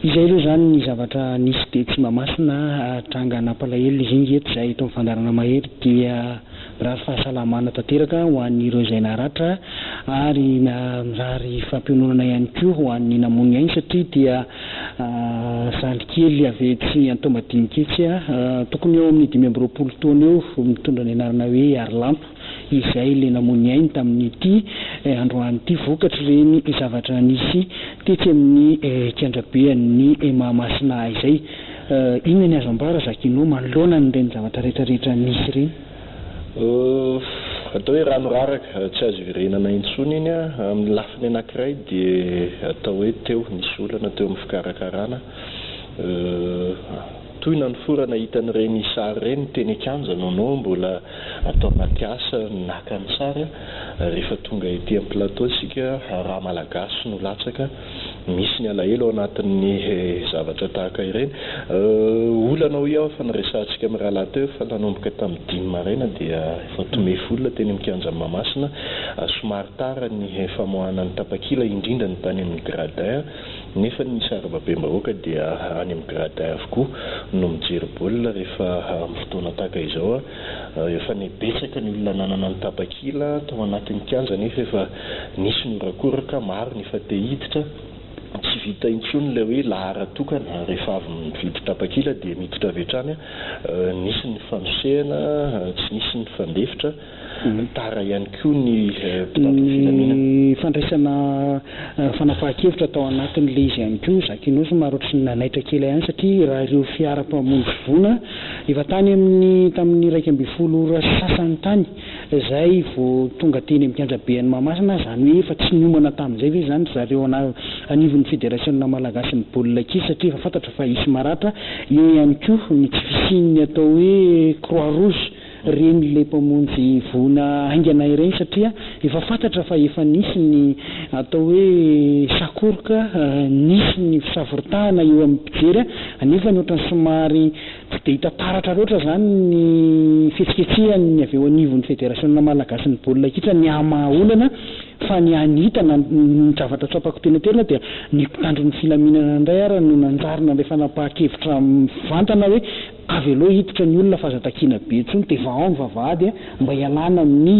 izay aloha zany ny zavatra nisy dia tsy mahamasina tranga nampalahelo izy iny eto izay eto amin'ny fandarana mahery dia mirary fahasalamana tanteraka ho an'ireo izay naratra ary mirary fampiononana ihany koa ho an'ny namonina iny satria dia zalikely avy tsy antombadiniketsy tokony eo amin'ny 5 taona eo mitondra ny anarana hoe Arilampo izay le namonina iny tamin'ity androanyity vokatra reny zavatra nisy tetsy amin'ny kiandrabean'ny Mahamasina izay inona ny azo ambara zakinao manoloana n'ireny zavatra rehetrarehetra nisy reny atao hoe ranoraraka tsy azo iverenana intsony iny amin'ny lafiny anankiray dia atao hoe teo nisy olana teo amin'ny fikarakarana toy na niforana hitan'ireny sary ireny teny an-kanja nonao mbola atao anaty asa naka ny sary rehefa tonga ety amin'ny plateau sika raha malagasy no latsaka misy ny alahelo ao anatin'ny zavatra tahaka ireny olana ho iaho fa niresantsika amin'ny rahalahy teo fa nanomboka tamin'ny 5 maraina dia efa tomefolona teny amin'ny kianja Mahamasina somary tara ny famoahana ny tapakila indrindra ny tany amin'ny gradin nefa ny sarababem-bahoaka dia any amin'ny gradin avokoa no mijery baolina rehefa amin'ny fotoana tahaka izao efa ny betsaka ny olona nanana ny tapakila tao anatin'ny kianja nefa efa nisy ny orakoraka maro ny efa te hiditra tsy vita intsony ilay hoe lahara tokana rehefa avy mividy tapakila dia miditra avy hatrany nisy ny fanosehana tsy nisy ny fandefitra tara ihany koa ny ny fandraisana fanapahan-kevitra tao anatin'le izy ihany koa zakinao somary ohatry ny nanaitra kely ihany satria raha ireo fiara-pamonjy vona efa tany tamin'ny 12 ora sasany tany izay vao tonga teny amin'ny kiandrabean'ny Mahamasina zany hoe efa tsy niomana tamin'izay ve zany zareo anivon'ny fédération malagasy ny baolina kitra satria efa fantatra fa isy maratra eo ihany koa ny tsy fisian'ny atao hoe croix rouge reny le mpamonjy vona haingana ireny satria efa fantatra fa efa nisy ny atao hoe sakoroka nisy ny fisavoritahana eo amin'ny mpijery anefa ny ohatran'ny somary tsy dia hita taratra loatra zany ny fihetsiketsehany avy eo anivon'ny fédération malagasy ny baolina kitra ny amaolana fa ny anitana ny zavatra tsapako tena dia ny mpitandro ny filaminana indray ara no nanjarina ilay fanapahan-kevitra mivantana hoe avy aloha hiditra ny olona fazatakiana be intsony dia vao ny vavahady mba hialana amin'ny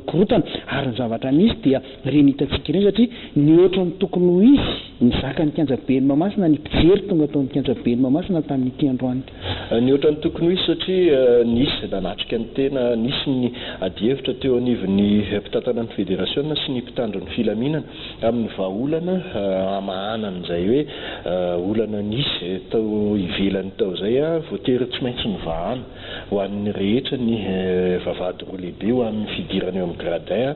korotana ary ny zavatra nisy dia reny hitantsika ireny satria ny ohatran'ny tokony ho izy ny zakany kianjaben'ny Mahamasina ny mpijery tonga taon'ny kianjaben'ny Mahamasina tamin'ity androany ny ohatran'ny tokony ho izy satria nisy nanatrika ny tena nisy ny adievitra teo anivon'ny mpitantana ny fédération sy ny mpitandro ny filaminana amin'ny vahaolana amahanan'izay hoe olana nisy tao ivelany tao zay voatery tsy maintsy mivahana ho an'ny rehetra ny vavahady roa lehibe ho an'ny fidirana eo amin'ny gradin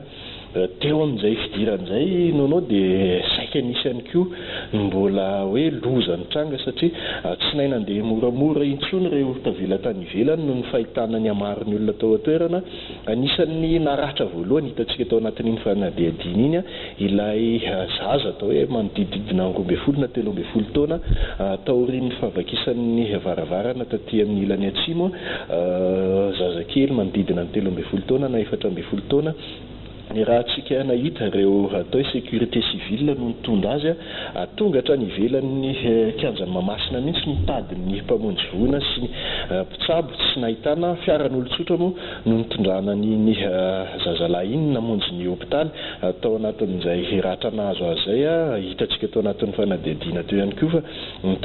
teo amin'izay fidiran'izay nonao dia saika nisy ihany koa mbola hoe loza ny tranga satria tsy nay nandeha moramora intsony ireo tavela tany ivelany no ny fahitana ny amaron'ny olona tao atoerana anisan'ny naratra voalohany hitantsika tao anatin'iny fanadihadiny iny ilay zaza atao hoe manodididina 12 na 13 taona taorian'ny fahavakisan'ny varavarana taty amin'ny ilany atsimo zazakely manodidina ny 13 taona na 14 taona ny raha tsika nahita ireo atao hoe sécurité civile no nitondra azy tonga hatrany ivelan'ny kianjan'ny Mahamasina mihitsy mitady ny mpamonjy vona sy mpitsabo tsy nahitana fiaran'olon-tsotra moa no nitondrana ny zazalahy iny namonjy ny hôpitaly tao anatin'izay ratranazo azy zay hitantsika tao anatin'ny fanadihadiana teo ihany koa fa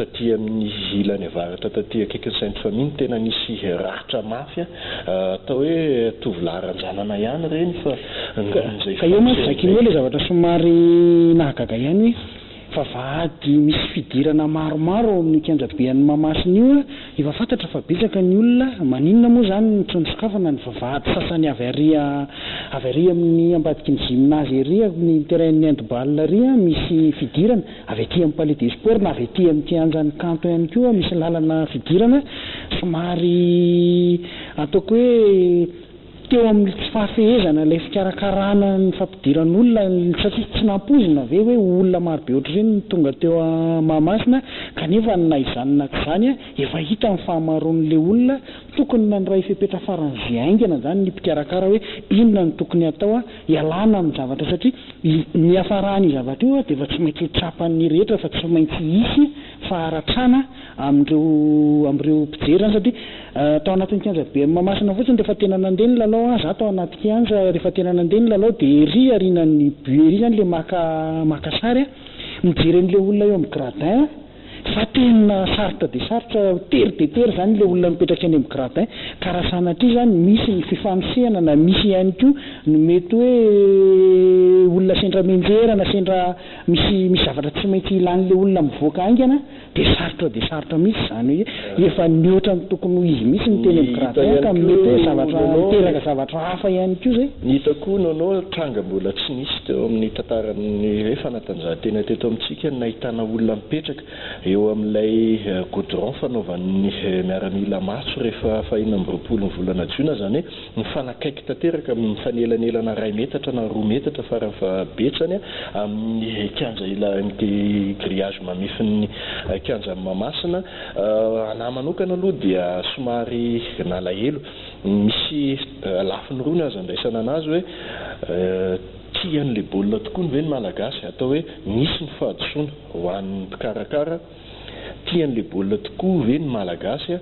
taty amin'ny ilany avaratra taty akaikin'ny Sainte Famille tena nisy ratra mafia atao hoe tovolahy ranjanana ihany reny fa ka eo moa zakinao le zavatra somary nahagaga ihany hoe vavahady misy fidirana maromaro ao amin'ny kianjabean'ny Mahamasina io efa fantatra fa betsaka ny olona maninona moa zany ny tsondrokafana ny vavahady sasany avy ary amin'ny ambadiky ny gymnase ery ny terrain-ny handball ery misy fidirana avy aty amin'ny palais des sports na avy aty amin'ny kianjan'ny kanto ihany koa misy lalana fidirana somary ataoko hoe teo amin'ny tsy fahafehezana ilay fikarakarana ny fampidiran'olona satria tsy nampozina ve hoe olona marobe ohatr'ireny tonga teo Mahamasina kanefa na izany na izany efa hita ny fahamaroan'ilay olona tokony na ny ray fepetra faran'izay aingana zany ny mpikarakara hoe inona ny tokony atao ialana amin'ny zavatra satria ny hafarany zavatra io dia efa tsy maintsy trapan'ny rehetra fa tsy maintsy hisy faharatrana amin'ireo mpijerana satria tao anatin'ny kianja be Mahamasina fotsiny rehefa tena nandeha ny lalao za tao anaty kianja rehefa tena nandeha ny lalao dia ery arinan'ny buery zany le maka sary mijery an'ilay olona eo amin'ny gradin fa tena sarotra dia sarotra tery dia tery zany ilay olona mipetraka any amin'ny gradin ka raha sanatria zany misy ny fifanosehana na misy ihany koa no mety hoe olona sendra menjerana sendra misy zavatra tsy maintsy ilan'ilay olona mivoaka aingana dia sarotra misy zany hoe efa niotra ny tokony ho izy misy ny teny amin'ny gradin ka mety hoe zavatra miteraka zavatra hafa ihany koa zay ny hitako nanao tranga mbola tsy nisy teo amin'ny tantaran'ny hoe fanatanjahantena teto amintsika nahitana olona mipetraka eo amin'ilay goudron fanaovan'ny miaramila matso rehefa 4 ny volana jiona zany hoe mifanakaiky tanteraka mifanelanelana 2 metatra na 2 metatra farany fabetsany amin'ny kianja ilay grillage mamifin'ny kianja Mahamasina ana manokana aloha dia somary nalahelo misy lafiny roa ny azo andraisana anazy hoe tian'ilay baolina tokoa ny ve ny malagasy atao hoe nisy ny fahadisoana ho an'ny mpikarakara tian'ilay baolina tokoa ve ny malagasy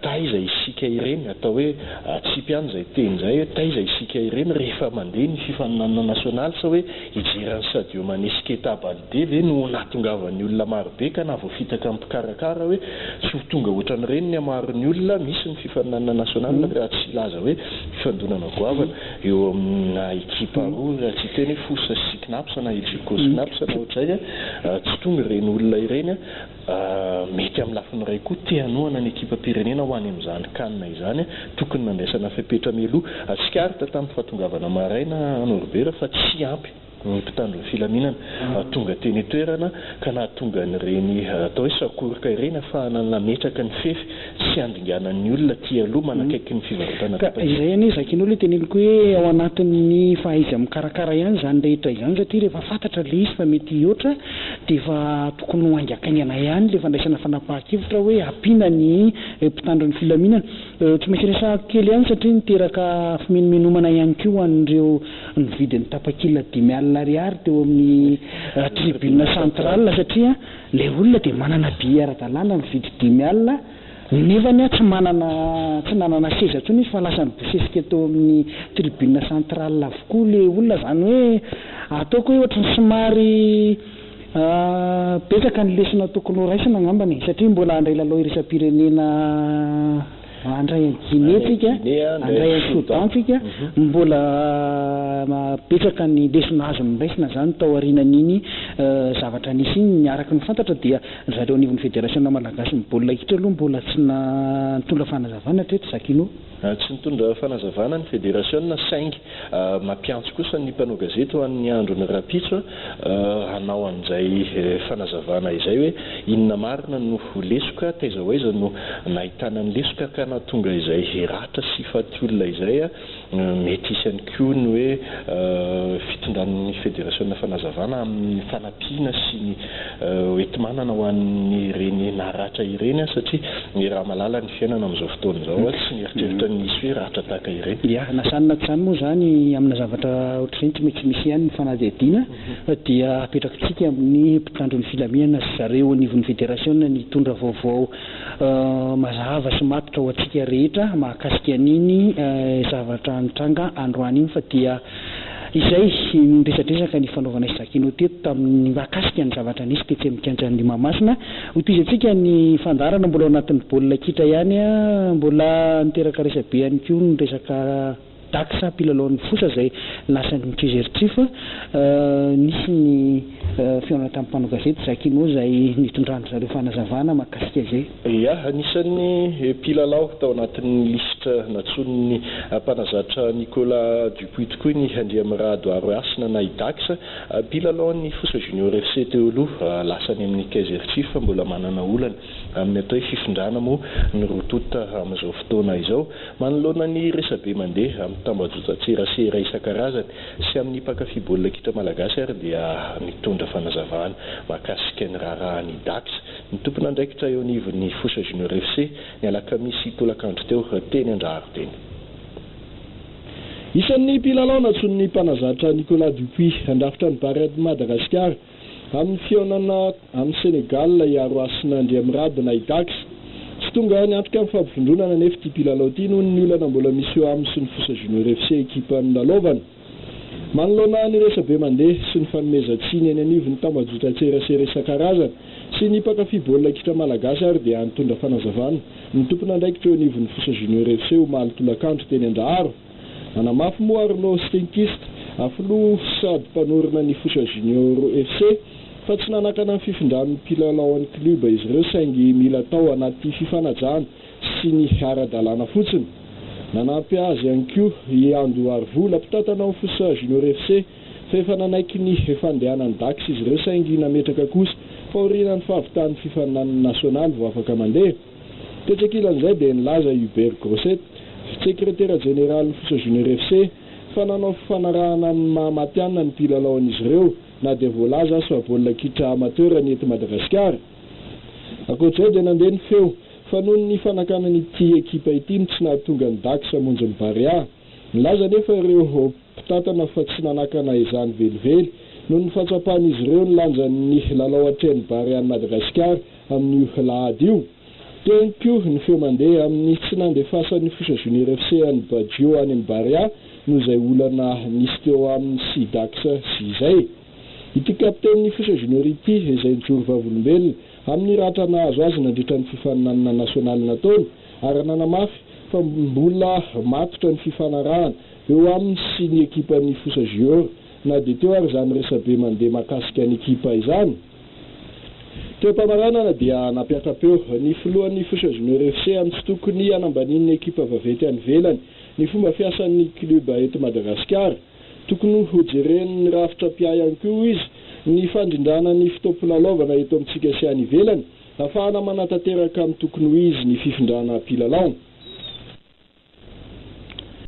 taiza isika ireny atao hoe tsipiany izay teny izay hoe taiza isika ireny rehefa mandeha ny fifaninanana nasionaly sa hoe hijerany Sadio Mané sy Keita Baldé ve no nahatongavan'ny olona marobe ka na voafitaka amin'ny mpikarakara hoe tsy ho tonga ohatran'ireny ny hamaron'ny olona misy ny fifaninanana nasionaly raha tsy laza hoe fifandonana goavana eo amina ekipa roa raha tsy teny hoe fosa sy knapsa na Elgico sy knapsa na ohatr'izay tsy tonga ireny olona ireny mety amin'ny lafiny iray koa te-hanoana ny ekipa pirenena ho any amin'izany kanina izany tokony nandraisana fepetra mialoha Tsikaritra tamin'ny fahatongavana maraina Norbert fa tsy ampy ny mpitandron'ny filaminana tonga teny toerana ka nahatonga n'ireny atao hoe sakoroka ireny ahafahana nametraka ny fefy sy andinganan'ny olona ty aloha manakaiky ny fivarotana izay any zakin'olona teneniko hoe ao anatin'ny fahaiza mikarakara ihany zany rehetra izany satria rehefa fantatra le izy fa mety oatra dia efa tokony ho angakaingana ihany le fandraisana fanapahan-kevitra hoe ampiana ny mpitandron'ny filaminana tsy maintsy resahako kely ihany satria niteraka fimenomenomana ihany koa an'ireo ny vidin'ny tapakila 10,000 ariary teo amin'ny tribune centrale satria le olona dia manana billet ara-dalàna mividy 10,000 nefa tsy nanana seza tsony izy fa lasa nibosesika teo amin'ny tribune centrale avokoa le olona zany hoe ataoko hoe ohatrany somary betsaka ny lesona tokony ho raisina angambany satria mbola andray lalao iraisam-pirenena andray any Guinée tsika andray any Soudan tsika mbola betsaka ny lesona azo mindraisina zany tao arinan'iny zavatra nisy iny araka ny fantatra dia zareo anivon'ny fédération malagasy ny baolina kitra aloha mbola tsy nitondra fanazavana treto zakino tsy nitondra fanazavana ny fédération saingy mampiantso kosa ny mpanao gazety ho an'ny androny rapitso hanao an'izay fanazavana izay hoe inona marina no lesoka taiza hoaiza no nahitana ny lesoka ka nahatonga izay ratra sy faty olona izay mety isy any koa ny hoe fitondran'ny fédération fanazavana amin'ny fanampiana sy ny hoentimanana ho an'ny reny naratra ireny satria ny raha malala ny fiainana amin'izao fotoana izao tsy nieritreeritra nisy hoe ratra tahaka ireny nasanina tsany moa zany amina zavatra ohatr'ireny tsy maintsy misy ihany ny fanadihadiana dia apetrakintsika amin'ny mpitandron'ny filaminana sy zareo anivon'ny fédération ny tondra vaovao mazava sy matotra ho antsika rehetra mahakasika an'iny zavatra nitranga androany iny fa dia izay niresadresaka ny fanaovana izakino teto tamin'ny mahakasika ny zavatra nisy tetsy amin'ny kianjan'ny Mahamasina ho toy izy antsika ny fandarana mbola ao anatin'ny baolina kitra ihany mbola niteraka resabe ihany koa ny resaka Dax mpilalao fosa zay lasan'ny mpizery fa nisy ny fiona tamin'ny mpanao gazety Zakino zay nitondrany zareo fanazavana mahakasika zay. Ia, anisan'ny mpilalao tao anatin'ny lisitra natson'ny mpanazatra Nicolas Dupuis tokoa ny Andriamirado Aroasina na Dax, mpilalaon'ny Fosa Junior FC teo aloha lasany amin'ny Kaizer Chiefs mbola manana olana amin'ny atao fifindrana moa ny rotota amin'izao fotoana izao manoloana ny resabe mandeha amin'ny tambajotran-tserasera isan-karazany sy amin'ny mpankafy baolina kitra malagasy ary dia mitondra fanazavana mahakasika ny raharahany Dax. Ny tompon'andraikitra eo anivon'ny Fosa Junior FC ny alakamisy tolakandro teo teny Andraro teny. Isan'ny mpilalao natson'ny mpanazatra Nicolas Dupuis andrafitra ny Barret Madagasikara amin'ny fionana amin'ny Senegal Aroasina Andriamirado na Dax. Tsy tonga niantoka amin'ny fampivondronana nefa ity mpilalao ity noho ny olana mbola misy eo aminy sy ny Fosa Junior FC ekipan'ny lalaovana. Manoloana ny resabe mandeha sy ny fanomezantsiny eny anivon'ny tambajotran-tserasera isan-karazany sy ny mpankafy baolina kitra malagasy ary dia nitondra fanazavana ny tompon'andraikitra eo anivon'ny Fosa Junior FC omaly tolakandro teny Andraro. Nanamafy moa Arnaud Stenkist afilo sady mpanorina ny Fosa Junior FC fa tsy nanakana ny fifindran'ny mpilalao an'ny kluba izy ireo saingy mila tao anaty fifanajana sy ny ara-dalàna fotsiny. Nanampy azy ihany koa Iando Arvola mpitatana ao Fosa Junior FC fa efa nanaiky ny fandehanan'ny Dax izy ireo saingy nametraka kosa fa orinan'ny fahavitaan'ny fifaninan'ny nasionaly vao afaka mandeha. Tetsekilan'izay dia nilaza Hubert Grosset, sekretera jeneraly Fosa Junior FC fa nanao fifanarahana amin'ny mahamatianina ny mpilalaon'izy ireo na dia voalaza so baolina kitra amateur ny eto Madagasikara. Ankoatr'izay dia nandeha ny feo fa noho ny fanakanany ity ekipa ity tsy nahatonga ny Dax hamonjy ny Barea. Nilaza nefa ireo mpitatana fa tsy nanakana izany velively noho ny fatsapan'izy ireo ny lanjan'ny lalao atrehan'ny Barea ny Madagasikara amin'ny Lahady io. Teo ihany koa ny feo mandeha amin'ny tsy nandefasan'ny Fosa Junior FC any Badio any amin'ny Barea noho izay olana nisy teo amin'ny sy Dax sy izay. Ity kapiten'ny Fosa Junior ity izay nijoro vavolombelona amin'ny ratra nahazo azy nandritra ny fifaninanana nasionaly nataony ary nanamafy fa mbola matotra ny fifanarahana eo amin'ny sy ny ekipan'ny Fosa Junior na dia teo ary izany resabe mandeha mahakasika ny ekipa izany. Teo mpamaranana dia nampiakapeo ny filohan'ny Fosa Junior FC amin'ny tsy tokony hanambanin'ny ekipa vavety any ivelany ny fomba fiasan'ny kluba eto Madagasikara. Tokony hojeren'ny rafitra pia ihany koa izy ny fandrindrana ny fitaoam-pilalaovana eto amintsika sy any ivelany ahafahana manatanteraka amin'ny tokony ho izy ny fifindrana mpilalao.